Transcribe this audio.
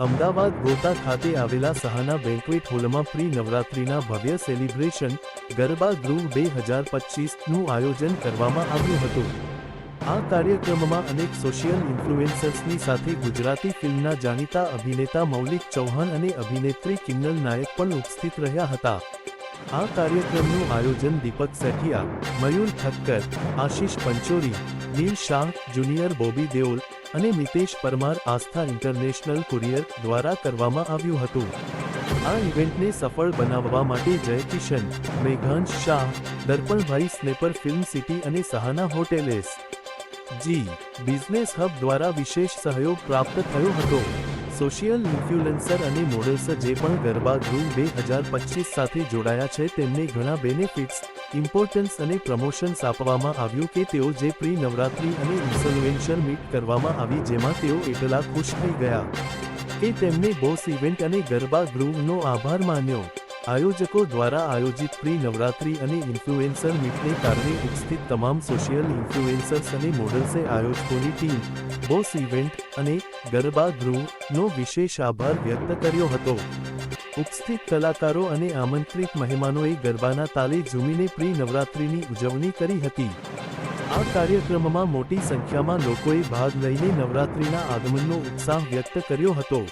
અમદાવાદ ગોતા ખાતે આવેલા સહાના બેન્ક્વેટ હોલમાં પ્રી નવરાત્રિના ભવ્ય સેલિબ્રેશન ગરબા ગૃહ 2025નું આયોજન કરવામાં આવ્યું હતું। આ કાર્યક્રમમાં અનેક સોશિયલ ઇન્ફ્લુએન્સર્સની સાથે ગુજરાતી ફિલ્મના જાણીતા અભિનેતા મૌલિક ચૌહાણ અને અભિનેત્રી કિન્નર નાયક પણ ઉપસ્થિત રહ્યા હતા। આ કાર્યક્રમનું આયોજન દીપક સેઠિયા, મયુર ઠક્કર, આશિષ પંચોરી, નીલ શાહ, જુનિયર બોબી દેઓલ અને મિતેશ પરમાર આસ્થા ઇન્ટરનેશનલ કુરિયર દ્વારા કરવામાં આવ્યું હતું। આ ઇવેન્ટને સફળ બનાવવા માટે જય કિશન, મેઘાંશ શાહ, દર્પણભાઈ સ્નેપર ફિલ્મ સિટી અને સહાના હોટેલ એસ.જી. બિઝનેસ હબ દ્વારા વિશેષ સહયોગ પ્રાપ્ત થયો હતો। સોશિયલ ઇન્ફ્લુએન્સર અને મોડલ્સ જે પણ ગરબા ગૃહ 2025 સાથે જોડાયા છે તેમને ઘણા બેનિફિટ્સ, ઇમ્પોર્ટન્સ અને પ્રમોશન્સ આપવામાં આવ્યું કે તેઓ જે પ્રી નવરાત્રી અને ઇન્ફ્લુએન્સર મીટ કરવામાં આવી જેમાં તેઓ એટલા ખુશ થઈ ગયા કે તેમને બોસ ઇવેન્ટ અને ગરબા ગૃહનો આભાર માન્યો। આયોજકો દ્વારા આયોજિત પ્રી નવરાત્રી અને ઇન્ફ્લુએન્સર મીટને કારણે ઉપસ્થિત તમામ સોશિયલ ઇન્ફ્લુએન્સર્સ અને મોડલ્સે આયોજકોની ટીમ, બોસ ઇવેન્ટ અને ગરબા ગૃહનો વિશેષ આભાર વ્યક્ત કર્યો હતો। ઉપસ્થિત કલાકારો અને આમંત્રિત મહેમાનોએ ગરબાના તાલે ઝૂમીને પ્રી નવરાત્રિની ઉજવણી કરી હતી। આ કાર્યક્રમમાં મોટી સંખ્યામાં લોકોએ ભાગ લઈને નવરાત્રિના આગમનનો ઉત્સાહ વ્યક્ત કર્યો હતો।